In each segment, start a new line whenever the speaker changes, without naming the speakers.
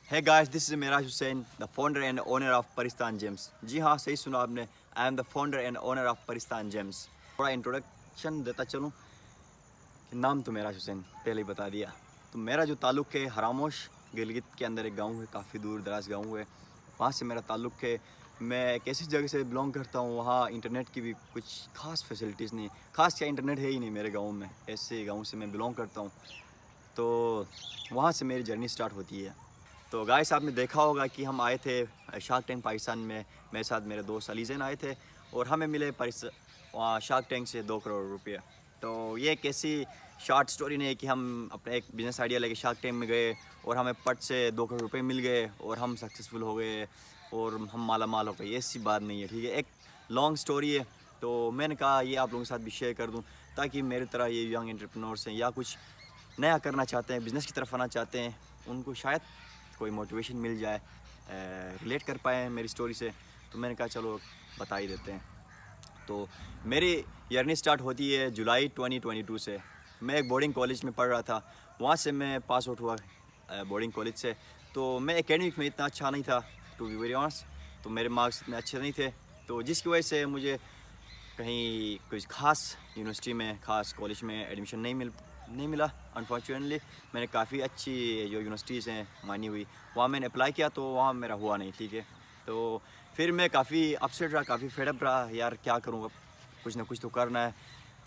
है guys, this is Meraj Hussain, the founder and owner of Paristan gems. जी हाँ, सही सुना आपने। I am the founder and owner of Paristan gems. थोड़ा इंट्रोडक्शन देता चलूँ। नाम तो मेराज हुसैन पहले ही बता दिया। तो मेरा जो ताल्लुक़ है हरामोश गिलगित के अंदर एक गांव है, काफ़ी दूर दराज गांव है, वहाँ से मेरा ताल्लुक़ है। मैं एक ऐसी जगह से बिलोंग करता हूँ, वहाँ इंटरनेट की भी कुछ ख़ास फैसिलिटीज़ नहीं, ख़ास क्या इंटरनेट है ही नहीं मेरे गाँव में। ऐसे गाँव से मैं बिलोंग करता हूँ, तो वहाँ से मेरी जर्नी स्टार्ट होती है। तो गाइस, आपने देखा होगा कि हम आए थे शार्क टैंक पाकिस्तान में। मेरे साथ मेरे दोस्त अली ज़ैन आए थे और हमें मिले वहाँ शार्क टैंक से 2 करोड़ रुपये। तो ये एक ऐसी शॉर्ट स्टोरी नहीं है कि हम अपने एक बिज़नेस आइडिया लेके शार्क टैंक में गए और हमें पट से 2 करोड़ रुपये मिल गए और हम सक्सेसफुल हो गए और हम माला माल हो गए। ऐसी बात नहीं है, ठीक है। एक लॉन्ग स्टोरी है। तो मैंने कहा ये आप लोगों के साथ भी शेयर कर दूँ, ताकि मेरी तरह ये यंग एंटरप्रेन्योर्स हैं या कुछ नया करना चाहते हैं, बिज़नेस की तरफ आना चाहते हैं, उनको शायद कोई मोटिवेशन मिल जाए, रिलेट कर पाए मेरी स्टोरी से। तो मैंने कहा चलो बता ही देते हैं। तो मेरी जर्नी स्टार्ट होती है जुलाई 2022 से। मैं एक बोर्डिंग कॉलेज में पढ़ रहा था, वहाँ से मैं पास आउट हुआ बोर्डिंग कॉलेज से। तो मैं एकेडमिक में इतना अच्छा नहीं था, टू बी वेरी ऑनेस्ट। तो मेरे मार्क्स इतने अच्छे नहीं थे, तो जिसकी वजह से मुझे कहीं कुछ ख़ास यूनिवर्सिटी में, ख़ास कॉलेज में एडमिशन नहीं मिला अनफॉर्चुनेटली। मैंने काफ़ी अच्छी जो यूनिवर्सिटीज़ हैं मानी हुई, वहाँ मैंने अप्लाई किया, तो वहाँ मेरा हुआ नहीं, ठीक है। तो फिर मैं काफ़ी अपसेट रहा, काफ़ी फेडअप रहा, यार क्या करूँ अब, कुछ ना कुछ तो करना है।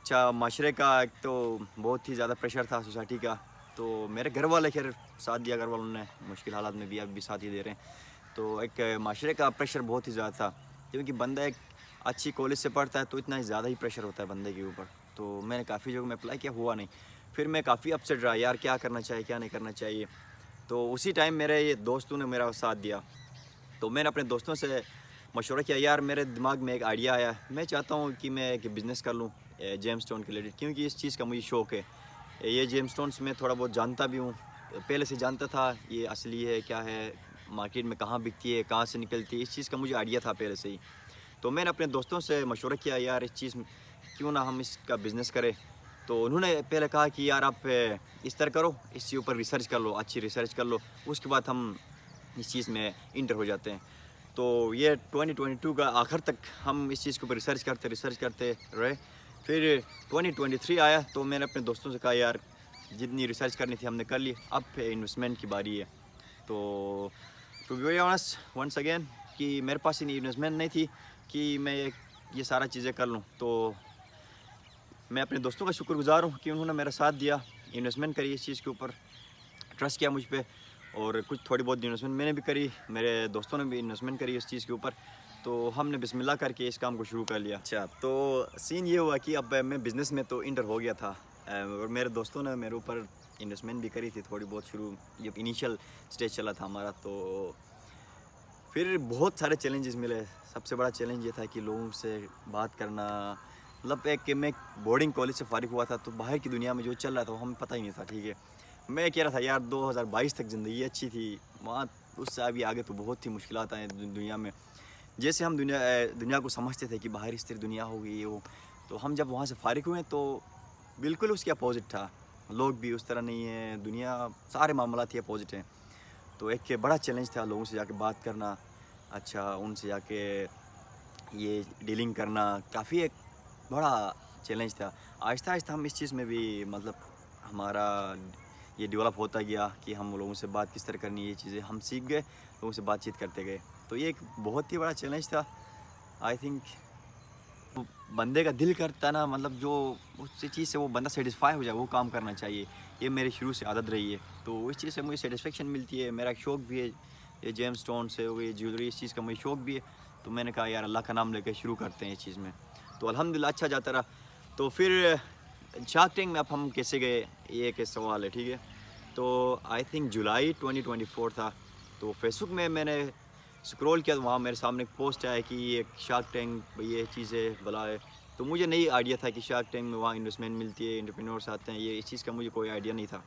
अच्छा, माशरे का एक तो बहुत ही ज़्यादा प्रेशर था सोसाइटी का। तो मेरे घर वाले खैर साथ दिया, घर वालों ने मुश्किल हालात में भी अब भी साथ ही दे रहे हैं। तो एक माशरे का प्रेशर बहुत ही ज़्यादा था, क्योंकि बंदा एक अच्छी कॉलेज से पढ़ता है तो इतना ज़्यादा ही प्रेशर होता है बंदे के ऊपर। तो मैंने काफ़ी जगह में अप्लाई किया, हुआ नहीं। फिर मैं काफ़ी अपसेट रहा, यार क्या करना चाहिए क्या नहीं करना चाहिए। तो उसी टाइम मेरे ये दोस्तों ने मेरा साथ दिया। तो मैंने अपने दोस्तों से मशवरा किया, यार मेरे दिमाग में एक आइडिया आया, मैं चाहता हूँ कि मैं एक बिज़नेस कर लूँ जेम स्टोन के रिलेटेड, क्योंकि इस चीज़ का मुझे शौक़ है। ये जेम स्टोन्स मैं थोड़ा बहुत जानता भी हूँ, पहले से जानता था ये असली है क्या है, मार्केट में कहाँ बिकती है, कहाँ से निकलती है, इस चीज़ का मुझे आइडिया था पहले से ही। तो मैंने अपने दोस्तों से मशवरा किया, यार इस चीज़ क्यों ना हम इसका बिज़नेस करें। तो उन्होंने पहले कहा कि यार आप इस तरह करो, इसके ऊपर रिसर्च कर लो, अच्छी रिसर्च कर लो, उसके बाद हम इस चीज़ में इंटर हो जाते हैं। तो ये 2022 का आखिर तक हम इस चीज़ के ऊपर रिसर्च करते रहे। फिर 2023 आया, तो मैंने अपने दोस्तों से कहा, यार जितनी रिसर्च करनी थी हमने कर ली, अब इन्वेस्टमेंट की बारी है। तो to be very honest once again, कि मेरे पास इतनी इन्वेस्टमेंट नहीं थी कि मैं ये सारा चीज़ें कर लूँ। तो मैं अपने दोस्तों का शुक्रगुज़ार हूँ कि उन्होंने मेरा साथ दिया, इन्वेस्टमेंट करी इस चीज़ के ऊपर, ट्रस्ट किया मुझ पे, और कुछ थोड़ी बहुत इन्वेस्टमेंट मैंने भी करी, मेरे दोस्तों ने भी इन्वेस्टमेंट करी इस चीज़ के ऊपर। तो हमने बिस्मिल्लाह करके इस काम को शुरू कर लिया। अच्छा, तो सीन ये हुआ कि अब मैं बिज़नेस में तो इंटर हो गया था, और मेरे दोस्तों ने मेरे ऊपर इन्वेस्टमेंट भी करी थी थोड़ी बहुत शुरू, जब इनिशियल स्टेज चला था हमारा। तो फिर बहुत सारे चैलेंजेस मिले। सबसे बड़ा चैलेंज ये था कि लोगों से बात करना, मतलब एक कि मैं बोर्डिंग कॉलेज से फारिग हुआ था, तो बाहर की दुनिया में जो चल रहा था वो हमें पता ही नहीं था, ठीक है। मैं कह रहा था यार 2022 तक ज़िंदगी अच्छी थी, वहाँ उससे अभी आगे तो बहुत ही मुश्किलात आए दुनिया में। जैसे हम दुनिया को समझते थे कि बाहर इस तरह दुनिया होगी ये वो, तो हम जब वहाँ से फारिग हुए तो बिल्कुल उसके अपोज़िट था। लोग भी उस तरह नहीं है, दुनिया सारे मामलात ही अपोज़िट हैं। तो एक बड़ा चैलेंज था लोगों से जाके बात करना, अच्छा उनसे जाके ये डीलिंग करना, काफ़ी एक बड़ा चैलेंज था। आहिस्ता-आहिस्ता हम इस चीज़ में भी मतलब हमारा ये डेवलप होता गया कि हम लोगों से बात किस तरह करनी है, ये चीज़ें हम सीख गए, लोगों से बातचीत करते गए। तो ये एक बहुत ही बड़ा चैलेंज था। आई थिंक वो बंदे का दिल करता है ना, मतलब जो उस चीज़ से वो बंदा सेटिस्फाई हो जाए वो काम करना चाहिए। ये मेरी शुरू से आदत रही है, तो इस चीज़ से मुझे सेटिस्फेक्शन मिलती है। मेरा एक शौक़ भी है, ये जेम स्टोन से हो गई ज्वेलरी, इस चीज़ का मुझे शौक़ भी है। तो मैंने कहा यार अल्लाह का नाम लेके शुरू करते हैं इस चीज़ में। तो अल्हम्दुलिल्लाह अच्छा जाता रहा। तो फिर शार्क टैंक में अब हम कैसे गए, ये एक सवाल है, ठीक है। तो आई थिंक जुलाई 2024 था। तो फेसबुक में मैंने स्क्रॉल किया, तो वहाँ मेरे सामने एक पोस्ट आया कि ये शार्क टैंक ये चीज़ें भला है। तो मुझे नहीं आइडिया था कि शार्क टैंक में वहाँ इन्वेस्टमेंट मिलती है, एंटरप्रेन्योर्स आते हैं, ये इस चीज़ का मुझे कोई आइडिया नहीं था।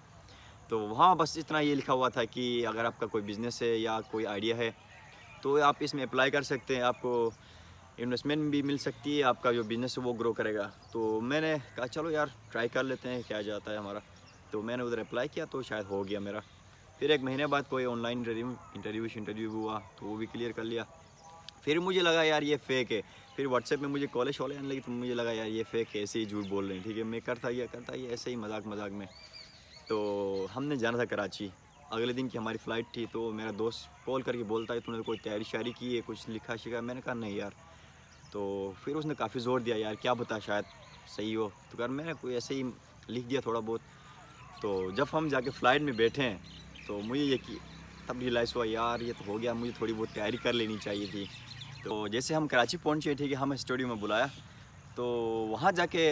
तो वहाँ बस इतना ये लिखा हुआ था कि अगर आपका कोई बिज़नेस है या कोई आइडिया है तो आप इसमें अप्लाई कर सकते हैं, आपको इन्वेस्टमेंट भी मिल सकती है, आपका जो बिज़नेस है वो ग्रो करेगा। तो मैंने कहा चलो यार ट्राई कर लेते हैं क्या जाता है हमारा। तो मैंने उधर अप्लाई किया तो शायद हो गया मेरा। फिर 1 महीने बाद कोई ऑनलाइन इंटरव्यू हुआ तो वो भी क्लियर कर लिया। फिर मुझे लगा यार ये फेक है। फिर व्हाट्सएप में मुझे कॉलेज वाले आने लगी तो मुझे लगा यार ये फेक है, ऐसे ही झूठ बोल रहे हैं, ठीक है। मैं करता ये ऐसे ही मजाक में। तो हमने जाना था कराची। अगले दिन की हमारी फ़्लाइट थी तो मेरा दोस्त कॉल करके बोलता है तूने कोई तैयारी शायरी की है, कुछ लिखा शिखा? मैंने कहा नहीं यार। तो फिर उसने काफ़ी ज़ोर दिया यार क्या पता शायद सही हो। तो कर मैंने कोई ऐसे ही लिख दिया थोड़ा बहुत। तो जब हम जाके फ़्लाइट में बैठे हैं तो मुझे ये कि तब रियलाइज़ हुआ यार ये तो हो गया, मुझे थोड़ी बहुत तैयारी कर लेनी चाहिए थी। तो जैसे हम कराची पहुँचे, ठीक है, हमें स्टूडियो में बुलाया। तो वहाँ जाके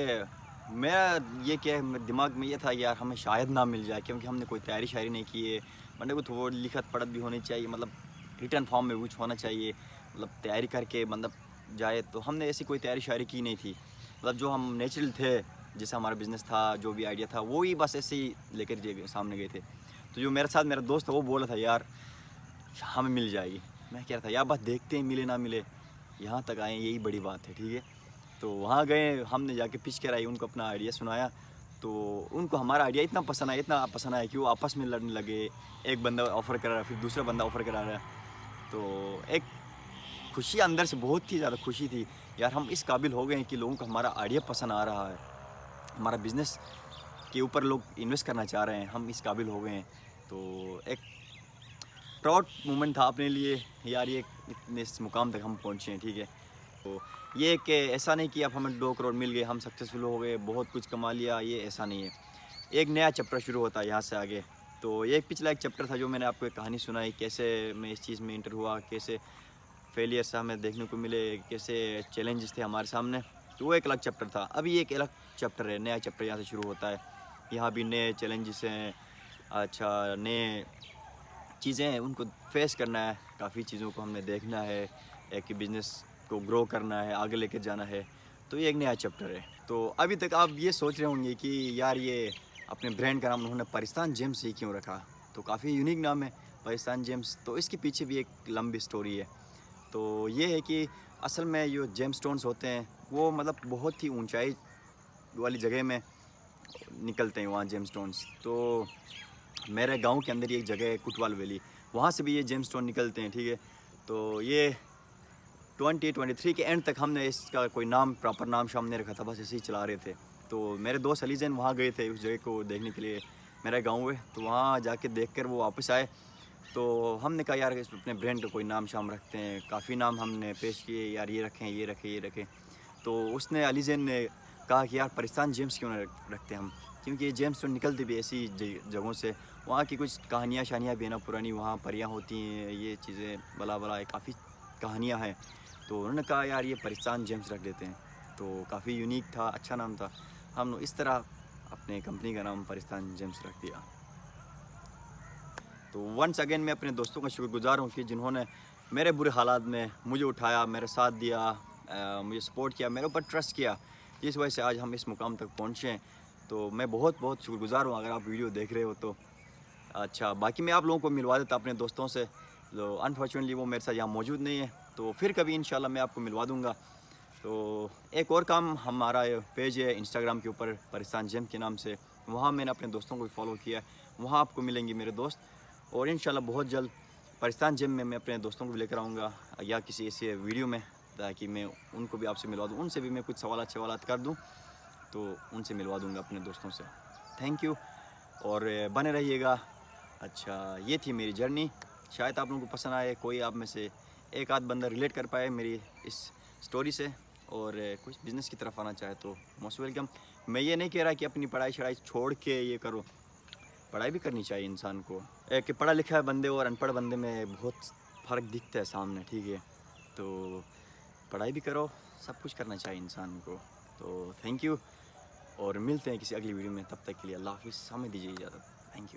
मेरा ये क्या है, मेरे दिमाग में ये था यार हमें शायद ना मिल जाए, क्योंकि हमने कोई तैयारी शायरी नहीं की है। बंदे को थोड़ी लिखत पढ़त भी होनी चाहिए, मतलब रिटर्न फॉर्म में कुछ होना चाहिए, मतलब तैयारी करके मतलब जाए। तो हमने ऐसी कोई तैयारी शायरी की नहीं थी, मतलब जो हम नेचुरल थे, जैसा हमारा बिज़नेस था, जो भी आइडिया था वो ही बस ऐसे ही लेकर सामने गए थे। तो जो मेरे साथ मेरा दोस्त था वो बोला था यार हमें मिल जाएगी। मैं कह रहा था यार बस देखते हैं मिले ना मिले, यहाँ तक आए यही बड़ी बात है, ठीक है। तो वहाँ गए, हमने जाके पिच कराई, उनको अपना आइडिया सुनाया। तो उनको हमारा आइडिया इतना पसंद आया कि वो आपस में लड़ने लगे। एक बंदा ऑफ़र करा रहा, फिर दूसरा बंदा ऑफ़र करा रहा। तो एक खुशी अंदर से बहुत ही ज़्यादा खुशी थी यार, हम इस काबिल हो गए हैं कि लोगों को हमारा आइडिया पसंद आ रहा है, हमारा बिज़नेस के ऊपर लोग इन्वेस्ट करना चाह रहे हैं, हम इस काबिल हो गए हैं। तो एक प्राउड मोमेंट था अपने लिए यार, ये इतने इस मुकाम तक हम पहुँचे हैं, ठीक है। तो ये कि ऐसा नहीं कि अब हमें 2 करोड़ मिल गए, हम सक्सेसफुल हो गए, बहुत कुछ कमा लिया, ये ऐसा नहीं है। एक नया चैप्टर शुरू होता है यहाँ से आगे। तो ये पिछला एक चैप्टर था जो मैंने आपको एक कहानी सुनाई, कैसे मैं इस चीज़ में एंटर हुआ, कैसे फेलियर्स हमें देखने को मिले, कैसे चैलेंजेस थे हमारे सामने। तो वो एक अलग चैप्टर था। अभी एक अलग चैप्टर है, नया चैप्टर यहाँ से शुरू होता है। यहाँ भी नए चैलेंजेस हैं, अच्छा नए चीज़ें हैं, उनको फेस करना है, काफ़ी चीज़ों को हमने देखना है, एक बिज़नेस को ग्रो करना है, आगे लेके जाना है। तो ये एक नया चैप्टर है। तो अभी तक आप ये सोच रहे होंगे कि यार ये अपने ब्रांड का नाम उन्होंने परिस्तान जेम्स ही क्यों रखा? तो काफ़ी यूनिक नाम है परिस्तान जेम्स। तो इसके पीछे भी एक लंबी स्टोरी है। तो ये है कि असल में जो जेम स्टोन्स होते हैं वो मतलब बहुत ही ऊंचाई वाली जगह में निकलते हैं वहाँ जेम स्टोन्स। तो मेरे गांव के अंदर ही एक जगह है कुटवाल वैली, वहाँ से भी ये जेम स्टोन निकलते हैं, ठीक है। तो ये 2023 के एंड तक हमने इसका कोई नाम प्रॉपर नाम शाम नहीं रखा था, बस ऐसे ही चला रहे थे। तो मेरे दोस्त अली जैन वहाँ गए थे उस जगह को देखने के लिए, मेरा गाँव है। तो वहाँ जाके देख कर वो वापस आए। तो हमने कहा यार अपने ब्रांड का कोई नाम शाम रखते हैं। काफ़ी नाम हमने पेश किए यार, ये रखें ये रखें ये रखें। तो उसने अली जैन ने कहा कि यार परिस्तान जेम्स क्यों ना रखते हम, क्योंकि ये जेम्स तो निकलते भी ऐसी जगहों से, वहाँ की कुछ कहानियाँ शानियाँ भी है ना पुरानी, वहाँ परियाँ होती हैं, ये चीज़ें बला बला काफ़ी कहानियाँ हैं। तो उन्होंने कहा यार ये परिस्तान जेम्स रख देते हैं। तो काफ़ी यूनिक था, अच्छा नाम था। हम इस तरह अपने कंपनी का नाम परिस्तान जेम्स रख दिया। तो वंस अगेन मैं अपने दोस्तों का शुक्रगुजार हूँ कि जिन्होंने मेरे बुरे हालात में मुझे उठाया, मेरे साथ दिया, मुझे सपोर्ट किया, मेरे ऊपर ट्रस्ट किया, जिस वजह से आज हम इस मुकाम तक पहुँचे हैं। तो मैं बहुत बहुत शुक्रगुजार हूँ अगर आप वीडियो देख रहे हो तो। अच्छा बाकी मैं आप लोगों को मिलवा देता अपने दोस्तों से, तो अनफॉर्चुनेटली वो मेरे साथ यहाँ मौजूद नहीं है। तो फिर कभी इंशाल्लाह मैं आपको मिलवा दूँगा। तो एक और काम, हमारा पेज है इंस्टाग्राम के ऊपर परिस्तान जेम के नाम से, वहाँ मैंने अपने दोस्तों को भी फॉलो किया है, वहाँ आपको मिलेंगे मेरे दोस्त। और इंशाल्लाह बहुत जल्द परिस्तान जिम में मैं अपने दोस्तों को भी लेकर आऊँगा या किसी ऐसे वीडियो में, ताकि मैं उनको भी आपसे मिलवा दूँ, उनसे भी मैं कुछ सवालात कर दूँ, तो उनसे मिलवा दूँगा अपने दोस्तों से। थैंक यू और बने रहिएगा। अच्छा ये थी मेरी जर्नी, शायद आप लोगों को पसंद आए, कोई आप में से एक आध बंदा रिलेट कर पाए मेरी इस स्टोरी से और कुछ बिज़नेस की तरफ आना चाहे तो मोस्ट वेलकम। मैं ये नहीं कह रहा कि अपनी पढ़ाई शढ़ाई छोड़ के ये करो, पढ़ाई भी करनी चाहिए इंसान को। एक पढ़ा लिखा बंदे और अनपढ़ बंदे में बहुत फ़र्क दिखता है सामने, ठीक है। तो पढ़ाई भी करो, सब कुछ करना चाहिए इंसान को। तो थैंक यू और मिलते हैं किसी अगली वीडियो में, तब तक के लिए अल्लाह हाफ़िज़, हमें दीजिए इजाज़त। Thank you.